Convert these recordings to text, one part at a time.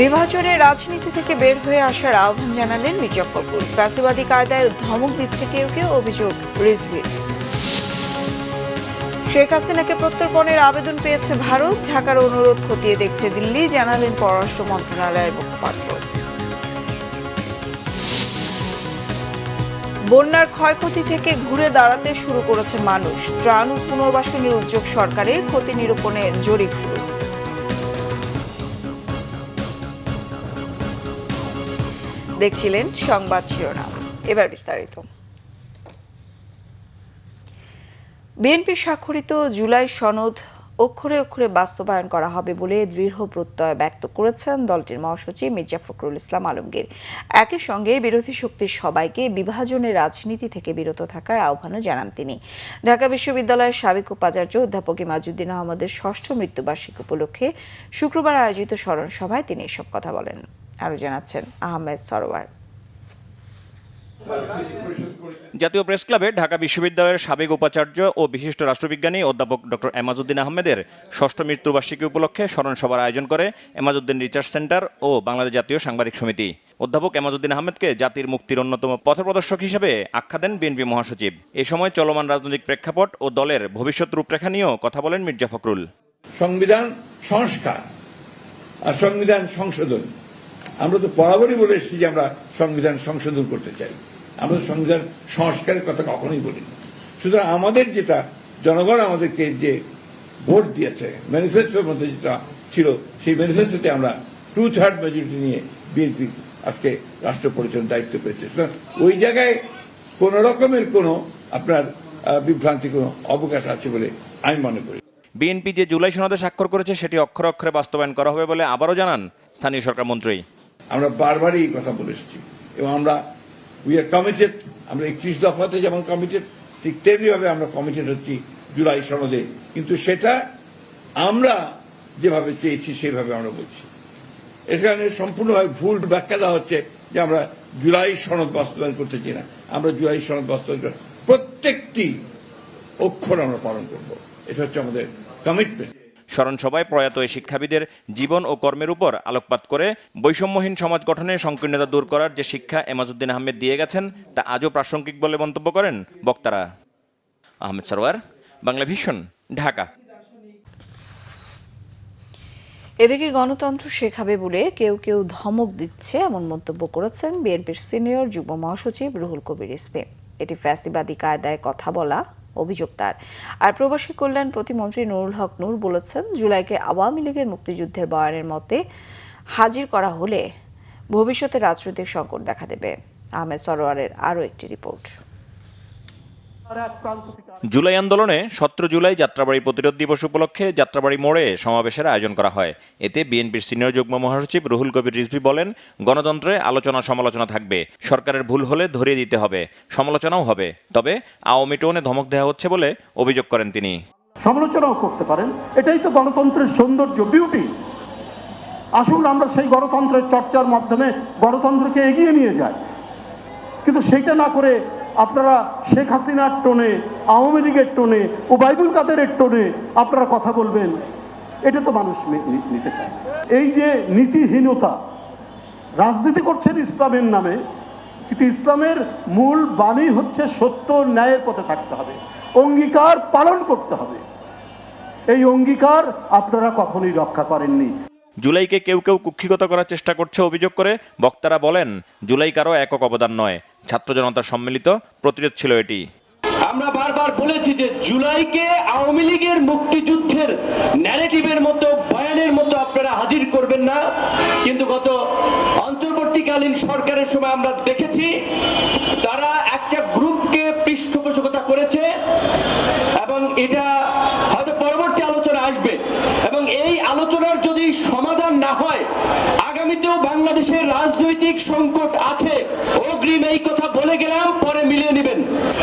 বিভাজনের রাজনীতি থেকে বের হয়ে আসার আহ্বান জানালেন মির্জা ফখরুল। ফ্যাসিবাদী কায়দায় ধমক দিচ্ছে কেউ কেউ, অভিযোগ রিজভির। শেখ হাসিনাকে প্রত্যর্পণের আবেদন পেয়েছে ভারত, ঢাকার অনুরোধ খতিয়ে দেখছে দিল্লি, জানালেন পররাষ্ট্র মন্ত্রণালয়ের মুখপাত্র। বন্যার ক্ষয়ক্ষতি থেকে ঘুরে দাঁড়াতে শুরু করেছে মানুষ। ত্রাণ ও পুনর্বাসনের উদ্যোগ সরকারের, ক্ষতি নিরূপণে জরিপ শুরু। দেখছিলেন সংবাদ শিরোনাম, এবার বিস্তারিত। বিএনপির স্বাক্ষরিত জুলাই সনদ অক্ষরে অক্ষরে বাস্তবায়ন করা হবে বলে দৃঢ় প্রত্যয় ব্যক্ত করেছেন দলটির মহাসচিব মির্জা ফখরুল ইসলাম আলমগীর। একই সঙ্গে বিরোধী শক্তির সবাইকে বিভাজনের রাজনীতি থেকে বিরত থাকার আহ্বানও জানান তিনি। ঢাকা বিশ্ববিদ্যালয়ের সাবেক উপাচার্য অধ্যাপক ইমাজউদ্দিন আহমদের ষষ্ঠ মৃত্যুবার্ষিকী উপলক্ষে শুক্রবার আয়োজিত স্মরণ সভায় তিনি এসব কথা বলেন। আরও জানাচ্ছেন আহমেদ সরোয়ার। জাতীয় প্রেস ক্লাবে ঢাকা বিশ্ববিদ্যালয়ের সাবেক উপাচার্য ও বিশিষ্ট রাষ্ট্রবিজ্ঞানী অধ্যাপক ডক্টর ইমাজউদ্দিন আহমেদের ষষ্ঠ মৃত্যুবার্ষিকী উপলক্ষে স্মরণ সভার আয়োজন করে ইমাজউদ্দিন রিসার্চ সেন্টার ও বাংলাদেশ জাতীয় সাংবাদিক সমিতি। অধ্যাপক ইমাজউদ্দিন আহমেদকে জাতির মুক্তির অন্যতম পথপ্রদর্শক হিসেবে আখ্যা দেন বিএনপি মহাসচিব। এ সময় চলমান রাজনৈতিক প্রেক্ষাপট ও দলের ভবিষ্যৎ রূপরেখা নিয়েও কথা বলেন মির্জা ফখরুল। সংবিধান সংস্কার আর সংবিধান সংশোধন, আমরা তো বরাবরই বলে এসেছি যে আমরা সংবিধান সংশোধন করতে চাই, আমরা সংবিধান সংস্কারের কথা কখনোই বলিনি। সুতরাং আমাদের যেটা জনগণ আমাদেরকে যে ভোট দিয়েছে, ম্যানিফেস্টোর মধ্যে যেটা ছিল, সেই ম্যানিফেস্টোতে আমরা 2/3 মেজরিটি নিয়ে বিএনপি আজকে রাষ্ট্র পরিচালনার দায়িত্ব পেয়েছে। সুতরাং ওই জায়গায় কোন রকমের কোনো আপনার বিভ্রান্তি কোনো অবকাশ আছে বলে আমি মনে করি। বিএনপি যে জুলাই সনদে স্বাক্ষর করেছে সেটি অক্ষরে অক্ষরে বাস্তবায়ন করা হবে বলে আবারও জানান স্থানীয় সরকার মন্ত্রী। আমরা বারবারই এই কথা বলে এসেছি এবং আমরা উই আর কমিটেড। আমরা 31 দফাতে যেমন কমিটেড, ঠিক তেমনিভাবে আমরা কমিটেড হচ্ছি জুলাই সনদে, কিন্তু সেটা আমরা যেভাবে চেয়েছি সেভাবে আমরা বলছি। এখানে সম্পূর্ণভাবে ভুল ব্যাখ্যা দেওয়া হচ্ছে যে আমরা জুলাই সনদ বাস্তবায়ন করতে চাই না। আমরা জুলাই সনদ বাস্তবায়ন করে প্রত্যেকটি অক্ষর আমরা পালন করব, এটা হচ্ছে আমাদের কমিটমেন্ট। স্মরণ সভায় প্রয়াত এই শিক্ষাবিদের জীবন ও কর্মের উপর আলোকপাত করে বৈষম্যহীন সমাজ গঠনে সংকীর্ণতা দূর করার যে শিক্ষা ইমাজউদ্দিন আহমেদ দিয়ে গেছেন তা আজও প্রাসঙ্গিক বলে মন্তব্য করেন বক্তারা। আহমেদ সরোয়ার, বাংলা ভিশন, ঢাকা। এদিকে গণতন্ত্র শেখাবে বলে কেউ কেউ ধমক দিচ্ছে, এমন মন্তব্য করেছেন বিএনপির সিনিয়র যুগ্ম মহাসচিব রুহুল কবির রিজভী। এটি ফ্যাসিবাদী কায়দায় কথা বলা অভিযোগ তার। আর প্রবাসী কল্যাণ প্রতিমন্ত্রী নুরুল হক নূর বলেছেন, জুলাইকে আওয়ামী লীগের মুক্তিযুদ্ধের বয়ানের মতে হাজির করা হলে ভবিষ্যতে রাজনৈতিক সংকট দেখা দেবে। আহমেদ সরোয়ারের আরও একটি রিপোর্ট। জুলাই আন্দোলনে 17 জুলাই যাত্রাবাড়ি প্রতিরোধ দিবস উপলক্ষে যাত্রাবাড়ি মোড়ে সমাবেশের আয়োজন করা হয়। এতে বিএনপির সিনিয়র যুগ্ম মহাসচিব রুহুল কবির রিজভী বলেন, গণতন্ত্রে আলোচনা সমালোচনা থাকবে, সরকারের ভুল হলে ধরিয়ে দিতে হবে, সমালোচনাও হবে, তবে আওয়ামী টোনে ধমক দেওয়া হচ্ছে বলে অভিযোগ করেন তিনি। সমালোচনাও করতে পারেন, এটাই তো গণতন্ত্রের সৌন্দর্য, বিউটি। আসুন আমরা সেই গণতন্ত্রের চর্চার মাধ্যমে গণতন্ত্রকে এগিয়ে নিয়ে যাই, কিন্তু সেটা না করে আপনারা শেখ হাসিনার টোনে, আওয়ামী লীগের টোনে, ওবায়দুল কাদেরের টোনে আপনারা কথা বলবেন, এটা তো মানুষ নিতে চায়। এই যে নীতিহীনতা, রাজনীতি করছেন ইসলামের নামে, কিন্তু ইসলামের মূল বাণী হচ্ছে সত্য ন্যায়ের পথে থাকতে হবে, অঙ্গীকার পালন করতে হবে। এই অঙ্গীকার আপনারা কখনোই রক্ষা করেননি। জুলাইকে কেউ কেউ কুক্ষিগত করার চেষ্টা করছে অভিযোগ করে বক্তারা বলেন, জুলাই কারো একক অবদান নয়, ছাত্র জনতার সম্মিলিত প্রতিরোধ ছিল এটি। আমরা বারবার বলেছি যে জুলাইকে আওয়ামী লীগের মুক্তিযুদ্ধের ন্যারেটিভের মতো, বয়ানের মতো আপনারা হাজির করবেন না, কিন্তু গত অন্তর্বর্তীকালীন সরকারের সময় আমরা দেখেছি তারা একটা গ্রুপকে পৃষ্ঠপোষকতা করেছে এবং এটা হয়তো পরবর্তী আলোচনা আসবে এবং এই আলোচনার যদি সমাধান না হয় আগামীতেও বাংলাদেশের রাজনৈতিক সংকট আছে। অগ্রিম এই কথা বলে গেলাম, পরে মিলিয়ে নেবেন।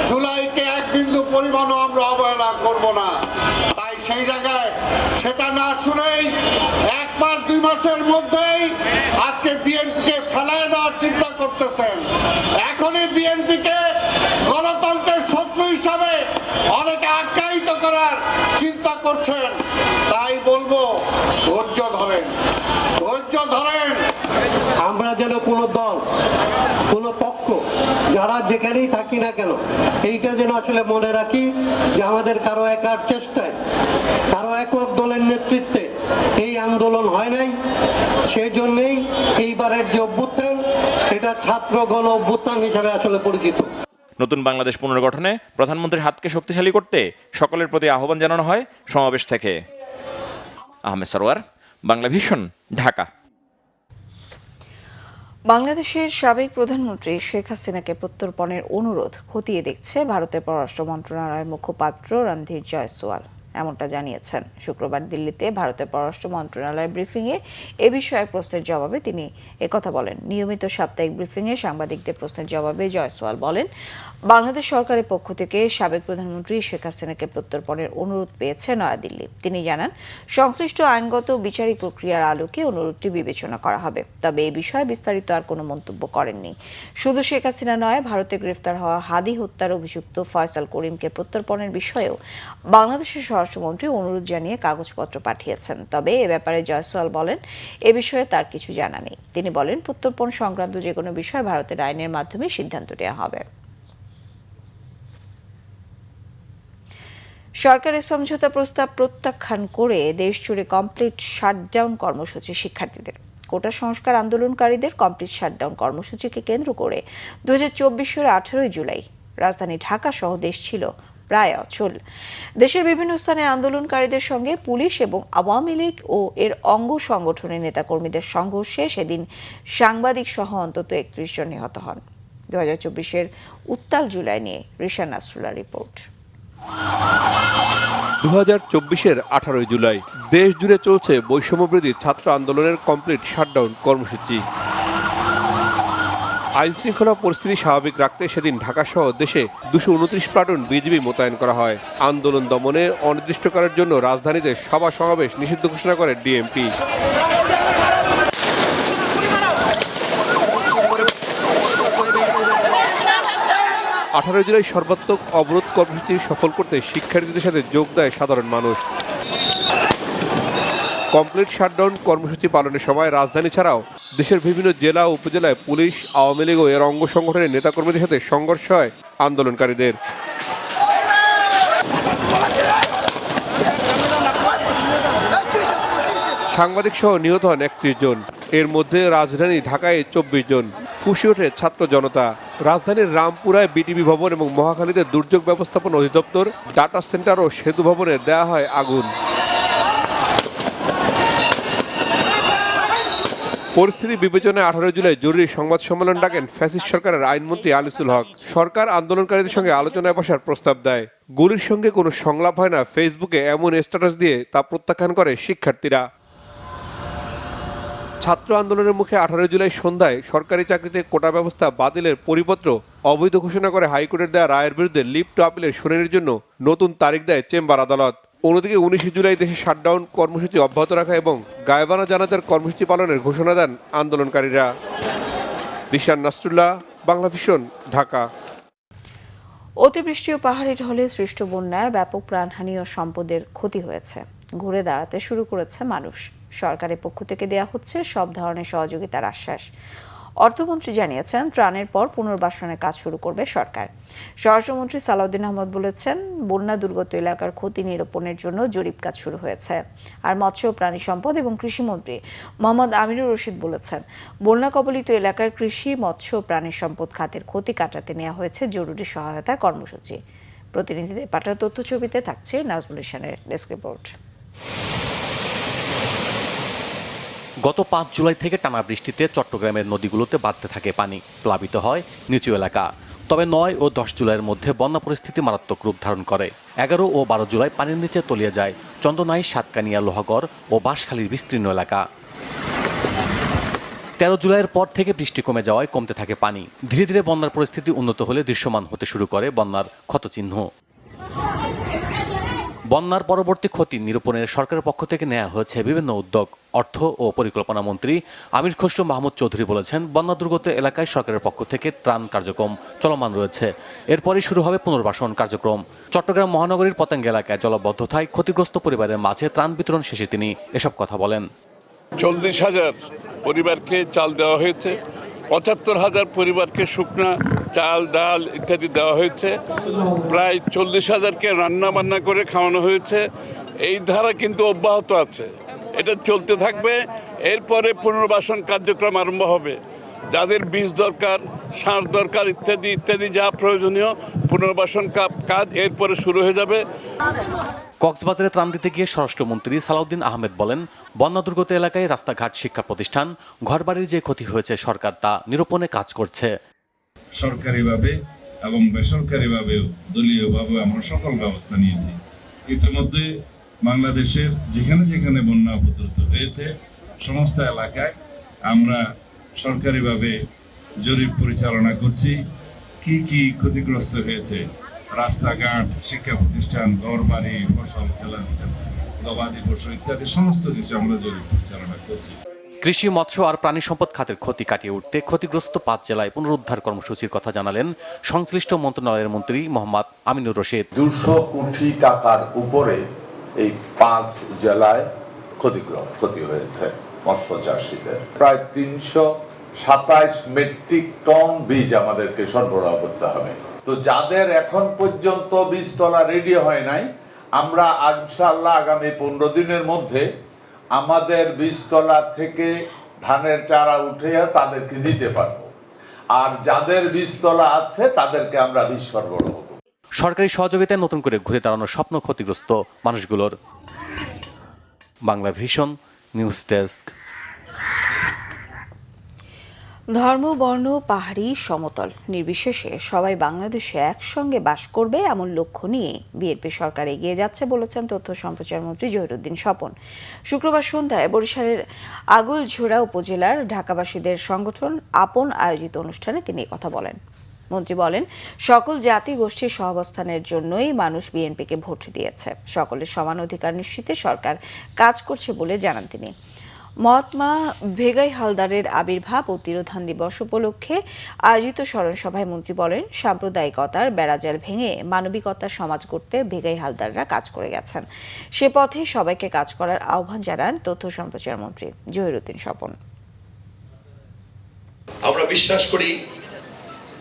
জুলাইকে এক বিন্দু পরিমাণও আমরা অবহেলা করব না। তাই সেই জায়গায় সেটা না শুনেই 1 মাস 2 মাসের মধ্যেই আজকে বিএনপিকে ফেলায় দেওয়ার চিন্তা করতেছেন। এখনই বিএনপিকে গণতন্ত্রের শত্রু হিসাবে অনেকে আখ্যায়িত করার চিন্তা করছেন। তাই বলবো, ধৈর্য ধরেন, ধৈর্য ধরেন। যেন কোনো দল, কোনো পক্ষ, যারা যেখানেই থাকি না কেন, এইটা যেন আসলে মনে রাখি যে আমাদের কারো একার চেষ্টায়, কারো একক দলের নেতৃত্বে এই আন্দোলন হয় নাই। সেই জন্যেই এইবারের যে অভ্যুত্থান, এটা ছাত্র গণ অভ্যুত্থান হিসেবে আসলে পরিচিত। নতুন বাংলাদেশ পুনর্গঠনে প্রধানমন্ত্রীর হাতকে শক্তিশালী করতে সকলের প্রতি আহ্বান জানানো হয় সমাবেশ থেকে। আহমেদ সরওয়ার, বাংলা ভিশন, ঢাকা। বাংলাদেশের সাবেক প্রধানমন্ত্রী শেখ হাসিনাকে প্রত্যর্পণের অনুরোধ খতিয়ে দেখছে ভারতের পররাষ্ট্র মন্ত্রণালয়ের মুখপাত্র রণধীর জয়সওয়াল। এমনটা জানিয়েছেন শুক্রবার দিল্লিতে ভারতের পররাষ্ট্র মন্ত্রণালয়ের ব্রিফিংয়ে এ বিষয়ে প্রশ্নের জবাবে তিনি একথা বলেন। নিয়মিত সাপ্তাহিক ব্রিফিংয়ে সাংবাদিকদের প্রশ্নের জবাবে জয়সওয়াল বলেন, বাংলাদেশ সরকারের পক্ষ থেকে সাবেক প্রধানমন্ত্রী শেখ হাসিনাকে প্রত্যর্পণের অনুরোধ পেয়েছে নয়াদিল্লি। তিনি জানান, সংশ্লিষ্ট আইনগত বিচারিক প্রক্রিয়ার আলোকে অনুরোধটি বিবেচনা করা হবে। তবে এই বিষয়ে বিস্তারিত আর কোনো মন্তব্য করেননি। শুধু শেখ হাসিনা নয়, ভারতে গ্রেফতার হওয়া হাদি হত্যার অভিযুক্ত ফয়সাল করিমকে প্রত্যর্পণের বিষয়েও বাংলাদেশের স্বরাষ্ট্রমন্ত্রী অনুরোধ জানিয়ে কাগজপত্র পাঠিয়েছেন। তবে এ ব্যাপারে জয়সওয়াল বলেন, এ বিষয়ে তার কিছু জানা নেই। তিনি বলেন, প্রত্যর্পণ সংক্রান্ত যে কোনো বিষয় ভারতের আইনের মাধ্যমে সিদ্ধান্ত নেওয়া হবে। সরকারের সমঝোতা প্রস্তাব প্রত্যাখ্যান করে দেশজুড়ে কমপ্লিট শাটডাউন কর্মসূচি শিক্ষার্থীদের। কোটা সংস্কার আন্দোলনকারীদের কমপ্লিট শাটডাউন কর্মসূচিকে কেন্দ্র করে 2024 সালের 18 জুলাই রাজধানী ঢাকা সহ দেশ ছিল প্রায় অচল। দেশের বিভিন্ন স্থানে আন্দোলনকারীদের সঙ্গে পুলিশ এবং আওয়ামী লীগ ও এর অঙ্গ সংগঠনের নেতাকর্মীদের সংঘর্ষে সেদিন সাংবাদিক সহ অন্তত 31 জন নিহত হন। 2024-এর উত্তাল জুলাই নিয়ে রিশান নাসরুল্লাহর রিপোর্ট। 2024-এর 18 জুলাই দেশ জুড়ে চলছে বৈষম্যবিরোধী ছাত্র আন্দোলনের কমপ্লিট শাটডাউন কর্মসূচি। আইন শৃঙ্খলা পরিস্থিতি স্বাভাবিক রাখতে সেদিন ঢাকা সহ দেশে 229 প্লাটুন বিজিবি মোতায়েন করা হয়। আন্দোলন দমনে অনির্দিষ্টকালের জন্য রাজধানীতে সভা সমাবেশ নিষিদ্ধ ঘোষণা করে ডিএমপি। জুলাই সর্বাত্মক অবরোধ কর্মসূচি সফল করতে শিক্ষার্থীদের সাথে যোগ দেয় সাধারণ মানুষ। কমপ্লিট শাটডাউন কর্মসূচি পালনের সময় রাজধানী ছাড়াও দেশের বিভিন্ন জেলা ও উপজেলায় পুলিশ, আওয়ামী লীগ ও এর অঙ্গ সংগঠনের নেতাকর্মীদের সাথে সংঘর্ষ হয় আন্দোলনকারীদের। সাংবাদিক সহ নিহত হন 31 জন। এর মধ্যে রাজধানী ঢাকায় 24 জন। ফুঁসে ওঠে ছাত্র জনতা। রাজধানীর রামপুরায় বিটিভি ভবন এবং মহাখালীতে দুর্যোগ ব্যবস্থাপনা অধিদপ্তর, ডাটা সেন্টার ও সেতু ভবনে দেয়া হয় আগুন। পরিস্থিতি বিবেচনায় 18 জুলাই জরুরি সংবাদ সম্মেলন ডাকেন ফ্যাসিস্ট সরকারের আইনমন্ত্রী আনিসুল হক। সরকার আন্দোলনকারীদের সঙ্গে আলোচনায় বসার প্রস্তাব দেয়। গুলির সঙ্গে কোনো সংলাপ হয় না, ফেসবুকে এমন স্ট্যাটাস দিয়ে তা প্রত্যাখ্যান করে শিক্ষার্থীরা। ছাত্র আন্দোলনের মুখে 18 জুলাই সন্ধ্যায় সরকারি চাকরিতে কোটা ব্যবস্থা বাতিলের পরিপত্র অবৈধ ঘোষণা করে হাইকোর্টের দেওয়া রায়ের বিরুদ্ধে লিভ টু আপিলের শুনানির জন্য নতুন তারিখ দেয় চেম্বার আদালত। অন্যদিকে 19 জুলাই দেশে শাটডাউন কর্মসূচি অব্যাহত রাখা এবং গায়েবানা জানাজার কর্মসূচি পালনের ঘোষণা দেন আন্দোলনকারীরা। রিশান নাসরুল্লাহ, বাংলা ভিশন, ঢাকা। অতিবৃষ্টি ও পাহাড়ি ঢলে সৃষ্ট বন্যায় ব্যাপক প্রাণহানি ও সম্পদের ক্ষতি হয়েছে। ঘুরে দাঁড়াতে শুরু করেছে মানুষ। সরকারের পক্ষ থেকে দেয়া হচ্ছে সব ধরনের সহযোগিতার আশ্বাস। অর্থমন্ত্রী জানিয়েছেন, ত্রাণের পর পুনর্বাসনের কাজ শুরু করবে সরকার। স্বরাষ্ট্রমন্ত্রী সালাউদ্দিন আহমদ বলেছেন, বন্যা দুর্গত এলাকার ক্ষতি নিরূপণের জন্য জরিপ কাজ শুরু হয়েছে। আর মৎস্য ও প্রাণী সম্পদ এবং কৃষিমন্ত্রী মোহাম্মদ আমিনুর রশিদ বলেছেন, বন্যা কবলিত এলাকার কৃষি, মৎস্য ও প্রাণী সম্পদ খাতের ক্ষতি কাটাতে নেওয়া হয়েছে জরুরি সহায়তা কর্মসূচি। প্রতিনিধিদের পাঠানো তথ্য ছবিতে থাকছে নাজমুল ইসলামের ডেস্ক রিপোর্ট। গত 5 জুলাই থেকে টানা বৃষ্টিতে চট্টগ্রামের নদীগুলোতে বাড়তে থাকে পানি, প্লাবিত হয় নিচু এলাকা। তবে 9 ও 10 জুলাইয়ের মধ্যে বন্যা পরিস্থিতি মারাত্মক রূপ ধারণ করে। 11 ও 12 জুলাই পানির নিচে তলিয়ে যায় চন্দনাইশ, সাতকানিয়া, লোহাগড় ও বাঁশখালীর বিস্তীর্ণ এলাকা। 13 জুলাইয়ের পর থেকে বৃষ্টি কমে যাওয়ায় কমতে থাকে পানি। ধীরে ধীরে বন্যার পরিস্থিতি উন্নত হলে দৃশ্যমান হতে শুরু করে বন্যার ক্ষতচিহ্ন। বন্যার পরবর্তী ক্ষতি নিরূপণের সরকারের পক্ষ থেকে নেওয়া হয়েছে বিভিন্ন উদ্যোগ। অর্থ ও পরিকল্পনা মন্ত্রী আমির খসরু মাহমুদ চৌধুরী বলেছেন, বন্যা দুর্গত এলাকায় সরকারের পক্ষ থেকে ত্রাণ কার্যক্রম চলমান রয়েছে। এরপরই শুরু হবে পুনর্বাসন কার্যক্রম। চট্টগ্রাম মহানগরীর পতেঙ্গা এলাকায় জলাবদ্ধতায় ক্ষতিগ্রস্ত পরিবারের মাঝে ত্রাণ বিতরণ শেষে তিনি এসব কথা বলেন। 40,000 পরিবারকে চাল দেওয়া হয়েছে, 75,000 পরিবারকে শুকনা চাল ডাল ইত্যাদি দেওয়া হয়েছে, প্রায় 40,000কে রান্না বান্না করে খাওয়ানো হয়েছে। এই ধারা কিন্তু অব্যাহত আছে, এটা চলতে থাকবে। এরপরে পুনর্বাসন কার্যক্রম আরম্ভ হবে। যাদের বীজ দরকার, সার দরকার ইত্যাদি ইত্যাদি যা প্রয়োজনীয় পুনর্বাসন কাজ এরপরে শুরু হয়ে যাবে। কক্সবাজারে ত্রাণ দিতে গিয়ে স্বরাষ্ট্রমন্ত্রী সালাউদ্দিন আহমেদ বলেন, বন্যা দুর্গত এলাকায় রাস্তাঘাট, শিক্ষা প্রতিষ্ঠান, ঘরবাড়ির যে ক্ষতি হয়েছে সরকার তা নিরূপণে কাজ করছে। সরকারিভাবে এবং বেসরকারিভাবেও দলীয়ভাবে আমরা সকল ব্যবস্থা নিয়েছি। ইতিমধ্যে বাংলাদেশের যেখানে যেখানে বন্যা উপদ্রুত হয়েছে সমস্ত এলাকায় আমরা সরকারিভাবে জরিপ পরিচালনা করছি। কি কি ক্ষতিগ্রস্ত হয়েছে, রাস্তাঘাট, শিক্ষা প্রতিষ্ঠান, ঘরবাড়ি, ফসল, গবাদি পশু ইত্যাদি সমস্ত কিছু আমরা জরিপ পরিচালনা করছি। কৃষি, মৎস্য আর প্রাণী সম্পদ খাতের ক্ষতি কাটিয়ে উঠতে ক্ষতিগ্রস্ত 5 জেলায় পুনরুদ্ধার কর্মসূচির কথা জানালেন সংশ্লিষ্ট মন্ত্রণালয়ের মন্ত্রী মোহাম্মদ আমিনুর রশিদ। 200 কোটি টাকার উপরে এই 5 জেলায় ক্ষতি হয়েছে মৎস্য চাষীদের। প্রায় 327 মেট্রিক টন বীজ আমাদেরকে সরবরাহ করতে হবে। তো যাদের এখন পর্যন্ত বীজতলা রেডি হয় নাই, আমরা ইনশাআল্লাহ আগামী 15 দিনের মধ্যে আমাদের বীজতলা থেকে ধানের চারা উঠে তাদেরকে দিতে পারবো। আর যাদের বীজতলা আছে তাদেরকে আমরা বীজ সরবরাহ করব। সরকারি সহযোগিতায় নতুন করে ঘুরে দাঁড়ানোর স্বপ্ন ক্ষতিগ্রস্ত মানুষগুলোর। Bangla vision news desk. ধর্ম, বর্ণ, পাহাড়ি, সমতল নির্বিশেষে সবাই বাংলাদেশে একসঙ্গে বাস করবে এমন লক্ষ্য নিয়ে বিএনপি সরকার এগিয়ে যাচ্ছে বলেছেন তথ্য সম্প্রচার মন্ত্রী জহিরুদ্দিন স্বপন। শুক্রবার সন্ধ্যায় বরিশালের আগৈলঝোড়া উপজেলার ঢাকাবাসীদের সংগঠন আপন আয়োজিত অনুষ্ঠানে তিনি কথা বলেন। মন্ত্রী বলেন, সকল জাতি গোষ্ঠীর সহাবস্থানের জন্যই মানুষ বিএনপিকে ভোট দিয়েছে। সকলের সমান অধিকার নিশ্চিতে সরকার কাজ করছে বলে জানান তিনি। মহাত্মা ভেগাই হালদারের আবির্ভাব ও তিরোধান দিবস উপলক্ষে আয়োজিত স্মরণ সভায় মন্ত্রী বলেন, সাম্প্রদায়িকতার বেড়াজাল ভেঙে মানবিকতার সমাজ গড়তে ভেগাই হালদাররা কাজ করে গেছেন। সে পথে সবাইকে কাজ করার আহ্বান জানান তথ্য সম্প্রচার মন্ত্রী জহিরুদ্দিন স্বপন। আমরা বিশ্বাস করি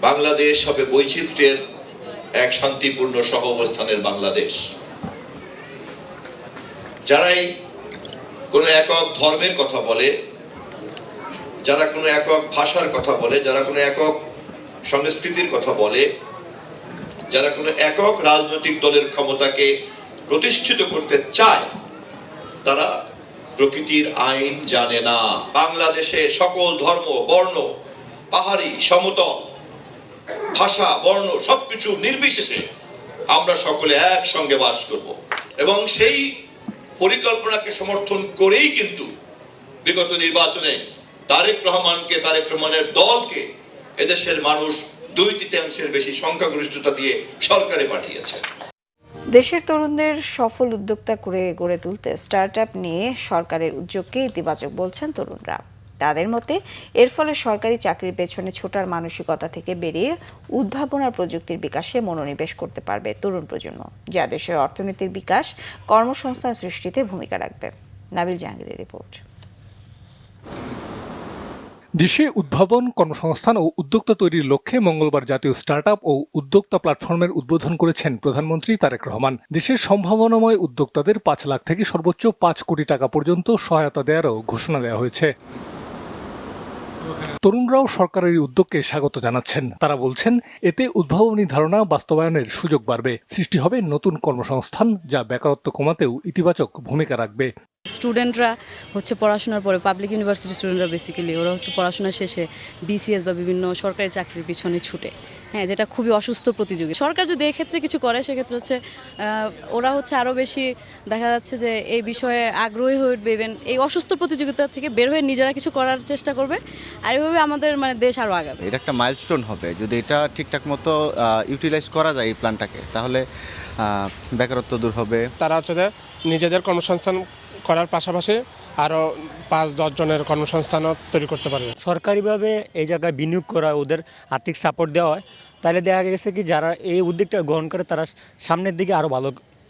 বাংলাদেশ হবে বৈচিত্র্যের এক শান্তিপূর্ণ সহাবস্থানের বাংলাদেশ। যারাই কোনো একক ধর্মের কথা বলে, যারা কোনো একক ভাষার কথা বলে, যারা কোনো একক সংস্কৃতির কথা বলে, যারা কোনো একক রাজনৈতিক দলের ক্ষমতাকে প্রতিষ্ঠিত করতে চায়, তারা প্রকৃতির আইন জানে না। বাংলাদেশে সকল ধর্ম, বর্ণ, পাহাড়ি, সমতল, ভাষা, বর্ণ সবকিছু নির্বিশেষে আমরা সকলে একসঙ্গে বাস করব এবং সেই পরিকল্পনাকে সমর্থন করেই কিন্তু বিগত নির্বাচনে তারেক রহমানের দলকে এদেশের মানুষ 2/3 বেশি সংখ্যাগরিষ্ঠতা দিয়ে সরকারে পাঠিয়েছে। দেশের তরুণদের সফল উদ্যোক্তা করে গড়ে তুলতে স্টার্টআপ নিয়ে সরকারের উদ্যোগকে ইতিবাচক বলছেন তরুণরা। তাদের মতে এর ফলে সরকারি চাকরির পেছনে ছোটার মানসিকতা থেকে বেরিয়ে উদ্ভাবন আর প্রযুক্তির বিকাশে মনোনিবেশ করতে পারবে তরুণ প্রজন্ম, যা দেশের অর্থনীতির বিকাশ, কর্মসংস্থান সৃষ্টিতে ভূমিকা রাখবে। নাবিল জাহাঙ্গীরের রিপোর্ট। দেশে উদ্ভাবন, কর্মসংস্থান ও উদ্যোক্তা তৈরির লক্ষ্যে মঙ্গলবার জাতীয় স্টার্টআপ ও উদ্যোক্তা প্ল্যাটফর্মের উদ্বোধন করেছেন প্রধানমন্ত্রী তারেক রহমান। দেশের সম্ভাবনাময় উদ্যোক্তাদের 5 লাখ থেকে সর্বোচ্চ 5 কোটি টাকা পর্যন্ত সহায়তা দেওয়ারও ঘোষণা দেওয়া হয়েছে। তরুণরাও সরকারের উদ্যোগকে স্বাগত জানাচ্ছেন। তারা বলছেন, এতে উদ্ভাবনী ধারণা বাস্তবায়নের সুযোগ বাড়বে, সৃষ্টি হবে নতুন কর্মসংস্থান, যা বেকারত্ব কমাতেও ইতিবাচক ভূমিকা রাখবে। স্টুডেন্টরা হচ্ছে পড়াশোনার পরে, পাবলিক ইউনিভার্সিটি স্টুডেন্টরা বেসিক্যালি ওরা হচ্ছে পড়াশোনা শেষে বিসিএস বা বিভিন্ন সরকারি চাকরির পিছনে ছুটে, হ্যাঁ, যেটা খুবই অসুস্থ প্রতিযোগী। সরকার যদি এক্ষেত্রে কিছু করে, সেক্ষেত্রে হচ্ছে ওরা হচ্ছে আরও বেশি দেখা যাচ্ছে যে এই বিষয়ে আগ্রহী হয়ে উঠবে, ইভেন এই অসুস্থ প্রতিযোগিতা থেকে বের হয়ে নিজেরা কিছু করার চেষ্টা করবে, আর এভাবে আমাদের দেশ আরও আগাবে। এটা একটা মাইলস্টোন হবে যদি এটা ঠিকঠাক মতো ইউটিলাইজ করা যায় এই প্ল্যানটাকে, তাহলে বেকারত্ব দূর হবে। তারা হচ্ছে নিজেদের কর্মসংস্থান করার পাশাপাশি আরও 5-10 জনের কর্মসংস্থানও তৈরি করতে পারবে। সরকারিভাবে এই জায়গায় বিনিয়োগ করা, ওদের আর্থিক সাপোর্ট দেওয়া হয়, তাহলে দেখা গেছে কি যারা এই উদ্যোগটা গ্রহণ করে তারা সামনের দিকে আরও ভালো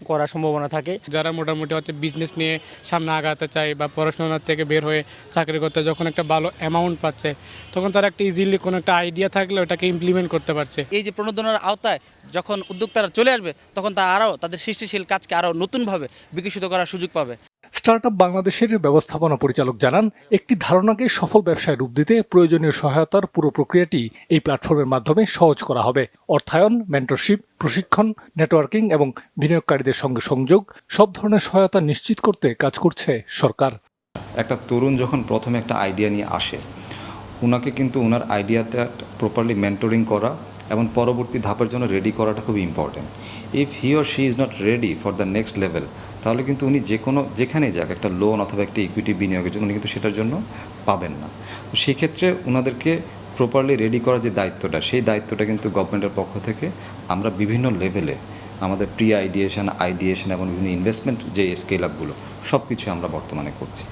করার সম্ভাবনা থাকে। যারা মোটামুটি হচ্ছে বিজনেস নিয়ে সামনে আগাতে চায় বা পড়াশোনা থেকে বের হয়ে চাকরি করতে যখন একটা ভালো অ্যামাউন্ট পাচ্ছে তখন তারা একটা ইজিলি কোনো একটা আইডিয়া থাকলে ওটাকে ইমপ্লিমেন্ট করতে পারছে। এই যে প্রণোদনার আওতায় যখন উদ্যোক্তারা চলে আসবে তখন তারা আরও তাদের সৃষ্টিশীল কাজকে আরও নতুনভাবে বিকশিত করার সুযোগ পাবে। স্টার্টআপ বাংলাদেশের ব্যবস্থাপনা পরিচালক জানান, একটি ধারণাকে সফল ব্যবসায় রূপ দিতে প্রয়োজনীয় সহায়তার পুরো প্রক্রিয়াটি এই প্ল্যাটফর্মের মাধ্যমে সহজ করা হবে। অর্থায়ন, মেন্টরশিপ, প্রশিক্ষণ, নেটওয়ার্কিং এবং বিনিয়োগকারীদের সঙ্গে সংযোগ সব ধরনের সহায়তা নিশ্চিত করতে কাজ করছে সরকার। একটা তরুণ যখন প্রথমে একটা আইডিয়া নিয়ে আসে, ওনাকে কিন্তু ওনার আইডিয়াতে প্রপারলি মেন্টরিং করা এবং পরবর্তী ধাপের জন্য রেডি করাটা খুবই important. If he or she is not ready for the next level, তাহলে কিন্তু উনি যেখানেই যাক একটা লোন অথবা একটা ইকুইটি বিনিয়োগের জন্য উনি কিন্তু সেটার জন্য পাবেন না। তো সেক্ষেত্রে ওনাদেরকে প্রপারলি রেডি করার যে দায়িত্বটা, সেই দায়িত্বটা কিন্তু গভর্নমেন্টের পক্ষ থেকে আমরা বিভিন্ন লেভেলে আমাদের প্রি আইডিয়েশন এবং বিভিন্ন ইনভেস্টমেন্ট যে স্কেল আপগুলো সব কিছু আমরা বর্তমানে করছি।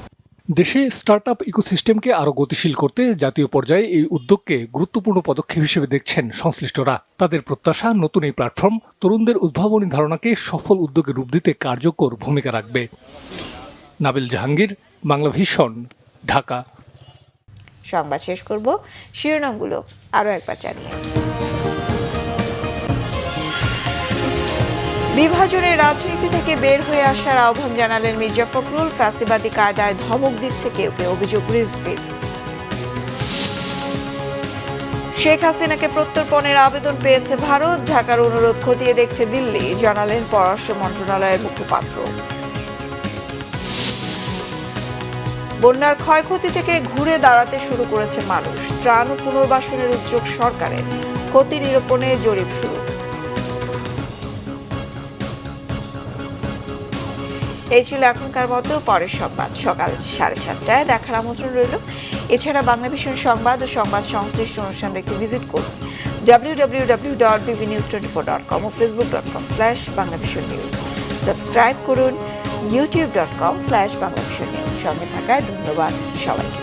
দেশে স্টার্টআপ ইকোসিস্টেমকে আরও গতিশীল করতে জাতীয় পর্যায়ে এই উদ্যোগকে গুরুত্বপূর্ণ পদক্ষেপ হিসেবে দেখছেন সংশ্লিষ্টরা। তাদের প্রত্যাশা, নতুন এই প্ল্যাটফর্ম তরুণদের উদ্ভাবনী ধারণাকে সফল উদ্যোগে রূপ দিতে কার্যকর ভূমিকা রাখবে। নাবিল জাহাঙ্গীর, বাংলা ভিশন, ঢাকা। সংবাদ শেষ করব শিরোনামগুলো আরও একবার জানিয়ে। বিভাজনের রাজনীতি থেকে বের হয়ে আসার আহ্বান জানালেন মির্জা ফখরুল। ফ্যাসিবাদী কায়দায় ধমক দিচ্ছে কেউ কেউ, অভিযোগ রিজভির। শেখ হাসিনাকে প্রত্যর্পণের আবেদন পেয়েছে ভারত, ঢাকার অনুরোধ খতিয়ে দেখছে দিল্লি, জানালেন পররাষ্ট্র মন্ত্রণালয়ের মুখপাত্র। বন্যার ক্ষয়ক্ষতি থেকে ঘুরে দাঁড়াতে শুরু করেছে মানুষ, ত্রাণ ও পুনর্বাসনের উদ্যোগ সরকারের, ক্ষতি নিরূপণে জরিপ শুরু। এই ছিল এখনকার মতো, পরের সংবাদ সকাল 7:30 দেখার আমন্ত্রণ রইল। এছাড়া বাংলা ভিশন সংবাদ ও সংবাদ সংশ্লিষ্ট অনুষ্ঠান দেখতে ভিজিট করুন www.bbnews24.com ও facebook.com/banglavisionnews। সাবস্ক্রাইব করুন youtube.com/banglavisionnews। সঙ্গে থাকায় ধন্যবাদ সবাইকে।